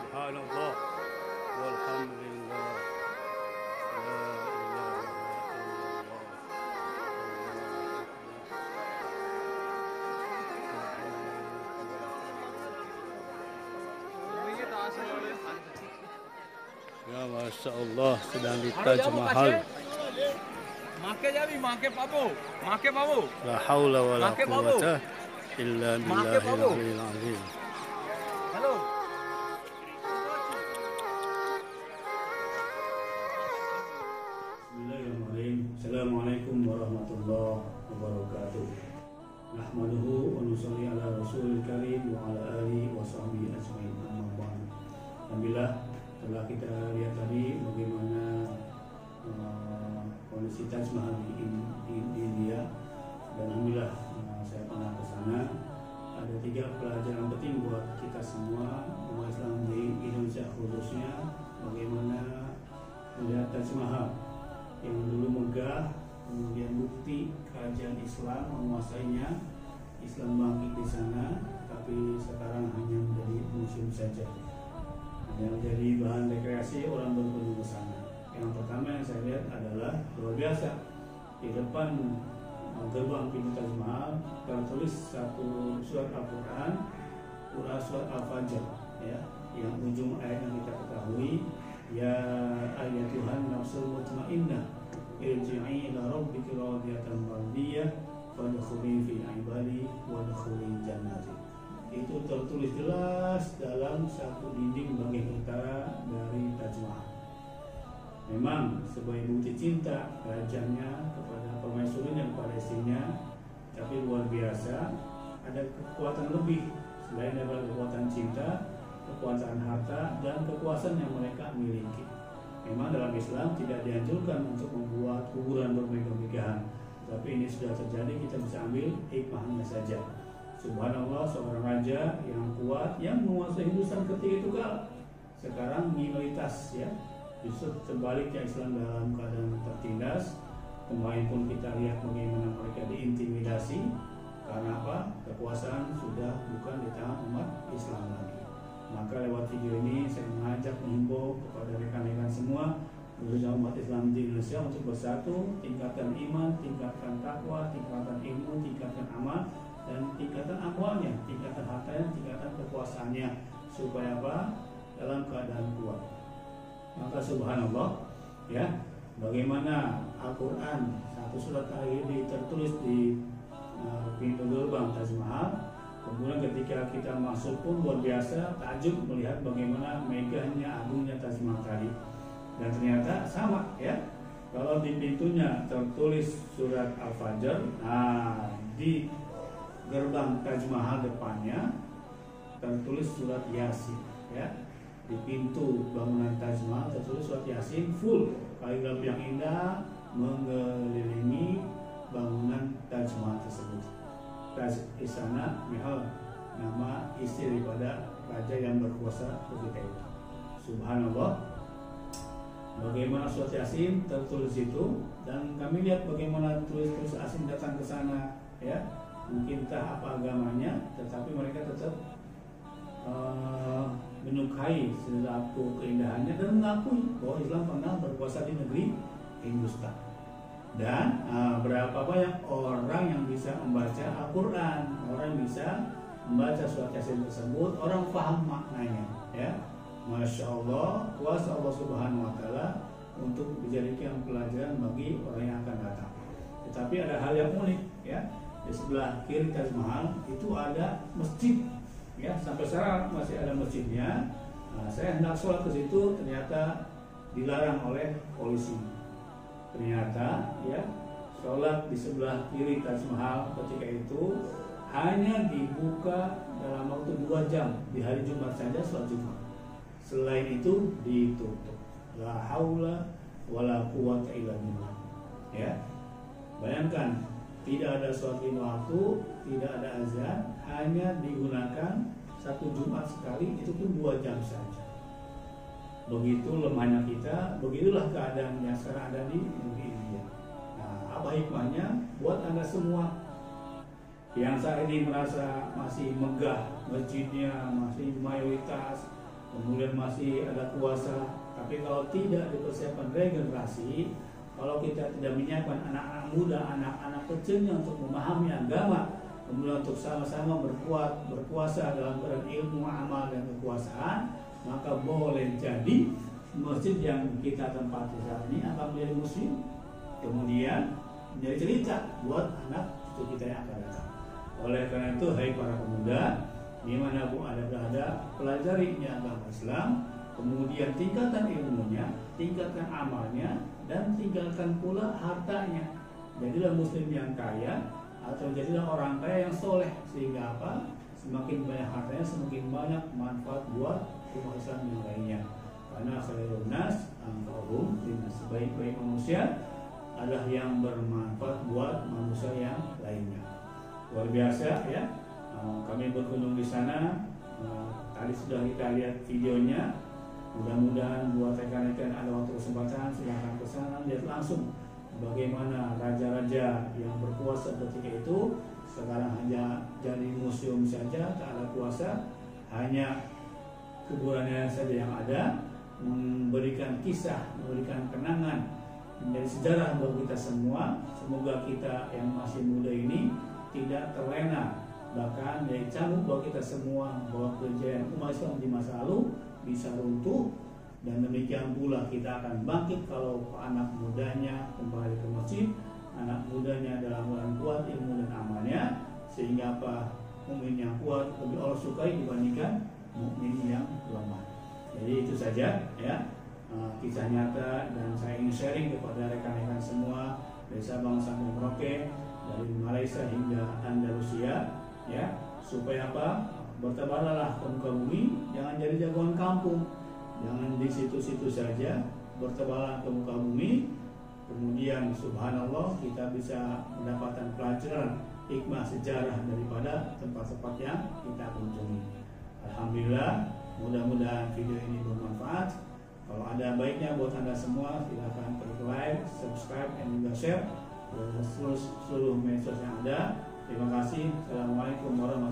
Subhanallah walhamdulillah la ilaha illallah ya Masya Allah sedang di Taj Mahal. Make pabo. La haula wa la quwwata illa billahil aliyil azim. Halo. Bismillahirrahmanirrahim. Assalamualaikum warahmatullahi wabarakatuh. Nahmaduhu wa nusalli ala rasulil karim wa ala alihi wa sahbihi ajmain. Amma ba'd. Alhamdulillah telah kita lihat tadi bagaimana kondisi Taj Mahal di India, dan alhamdulillah saya pernah ke sana. Ada 3 pelajaran penting buat kita semua umat Islam di Indonesia khususnya, bagaimana melihat Taj Mahal yang dulu megah, kemudian bukti kerajaan Islam menguasainya, Islam bangkit di sana, tapi sekarang hanya menjadi museum saja, hanya menjadi bahan rekreasi orang berkunjung ke sana. Yang pertama yang saya lihat adalah luar biasa, di depan gerbang pintu Taj Mahal tertulis satu surat Al-Quran, surat Al-Fajr, ya, yang ujung ayat yang kita ketahui, ya ayyatuhan nafsul mutmainnah irji'i ila rabbiki radiyatan mardiyah fadkhuli fi ibadi wadkhuli jannati. Itu tertulis jelas dalam satu dinding bagian utara dari Taj Mahal. Memang sebagai bukti cinta kerajaannya kepada permaisurinya dan kepada istrinya, tapi luar biasa ada kekuatan lebih selain daripada kekuatan cinta, kekuasaan harta, dan kekuasaan yang mereka miliki. Memang dalam Islam tidak dianjurkan untuk membuat kuburan bermegah-megahan, tapi ini sudah terjadi, kita bisa ambil hikmahnya saja. Subhanallah, seorang raja yang kuat yang menguasai Hindustan ketika itu kala, sekarang minoritas, ya. Justru sebaliknya Islam dalam keadaan tertindas. Kemarin pun kita lihat bagaimana mereka diintimidasi. Karena apa? Kekuasaan sudah bukan di tangan umat Islam lagi. Maka lewat video ini saya mengajak, menghimbau kepada rekan-rekan semua, khususnya umat Islam di Indonesia, untuk bersatu, tingkatkan iman, tingkatkan takwa, tingkatkan ilmu, tingkatkan amal, dan tingkatkan amwalnya, tingkatkan hartanya, tingkatkan kekuasaannya, supaya apa? Dalam keadaan kuat. Maka subhanallah, ya, bagaimana Al-Quran satu surat ini tertulis di pintu gerbang Taj Mahal. Kemudian ketika kita masuk pun luar biasa, takjub melihat bagaimana megahnya, agungnya Taj Mahal tadi. Dan ternyata sama, ya, kalau di pintunya tertulis surat Al-Fajr, nah di gerbang Taj Mahal depannya tertulis surat Yasin, ya. Di pintu bangunan Taj Mahal tertulis surat Yasin full, kaligrafi yang indah mengelilingi bangunan Taj Mahal tersebut. Taj Istana Mahal, nama istri daripada raja yang berkuasa ketika itu. Subhanallah, bagaimana surat Yasin tertulis itu, dan kami lihat bagaimana tulis asing datang ke sana, ya, mungkin entah apa agamanya, tetapi mereka tetap menyukai selaku keindahannya dan mengakui bahwa Islam pernah berkuasa di negeri Hindustan. Dan berapa banyak orang yang bisa membaca Al-Quran, orang yang bisa membaca surat Yasin tersebut, orang paham maknanya, ya. Masya Allah, kuasa Allah Subhanahu Wa Taala untuk dijadikan pelajaran bagi orang yang akan datang. Tetapi ada hal yang unik, ya, di sebelah kiri Taj Mahal itu ada masjid. Ya, sampai sekarang masih ada masjidnya. Nah, saya hendak sholat ke situ, ternyata dilarang oleh polisi. Ternyata, ya, sholat di sebelah kiri Taj Mahal ketika itu hanya dibuka dalam waktu 2 jam di hari Jumat saja, sholat Jumat. Selain itu ditutup. La haula wala quwwata illa billah. Ya, bayangkan, tidak ada sholat 5 waktu, tidak ada azan, hanya digunakan 1 Jumat sekali, itu pun 2 jam saja. Begitu lemahnya kita, begitulah keadaannya sekarang ada di negeri India. Nah, apa hikmahnya buat Anda semua yang saat ini merasa masih megah masjidnya, masih mayoritas, kemudian masih ada kuasa. Tapi kalau tidak dipersiapkan regenerasi, kalau kita tidak menyiapkan anak-anak muda, anak-anak kecilnya untuk memahami agama, kemudian untuk sama-sama berkuasa dalam ilmu, amal, dan kekuasaan, maka boleh jadi masjid yang kita tempati saat ini akan menjadi museum, kemudian menjadi cerita buat anak cucu kita yang akan datang. Oleh karena itu, hai para pemuda, dimanapun Anda berada, pelajari agama Islam, kemudian tingkatkan ilmunya, tingkatkan amalnya, dan tingkatkan pula hartanya. Jadilah muslim yang kaya, atau jadilah orang kaya yang soleh, sehingga apa? Semakin banyak hartanya, semakin banyak manfaat buat umat Islam yang lainnya. Karena khairun nas anfa'uhum linnas, sebaik-baik manusia adalah yang bermanfaat buat manusia yang lainnya. Luar biasa ya. Kami berkunjung di sana. Tadi sudah kita lihat videonya. Mudah-mudahan buat rekan-rekan ada waktu kesempatan silahkan ke sana lihat langsung bagaimana raja-raja yang berkuasa ketika itu sekarang hanya jadi museum saja, tak ada kuasa, hanya kuburannya saja yang ada, memberikan kisah, memberikan kenangan, menjadi sejarah buat kita semua. Semoga kita yang masih muda ini tidak terlena, bahkan menjadi cambuk buat kita semua bahwa kejayaan umat Islam di masa lalu bisa runtuh, dan demikian pula kita akan bangkit kalau anak mudanya kembali ke masjid, anak mudanya dalam bulan kuat ilmu dan amalnya, sehingga apa? Mukmin yang kuat lebih Allah sukai dibandingkan mukmin yang lemah. Jadi itu saja ya, kisah nyata, dan saya ingin sharing kepada rekan-rekan semua dari Sabang sampai Merauke, dari Malaysia hingga Andalusia ya, supaya apa? Bertebaranlah ke muka bumi, jangan jadi jagoan kampung, jangan di situ-situ saja, bertebaran ke muka bumi. Kemudian subhanallah kita bisa mendapatkan pelajaran hikmah sejarah daripada tempat-tempat yang kita kunjungi. Alhamdulillah, mudah-mudahan video ini bermanfaat. Kalau ada baiknya buat Anda semua, silakan klik like, subscribe, dan juga share ke seluruh medsos yang ada. Terima kasih. Assalamualaikum warahmatullahi wabarakatuh.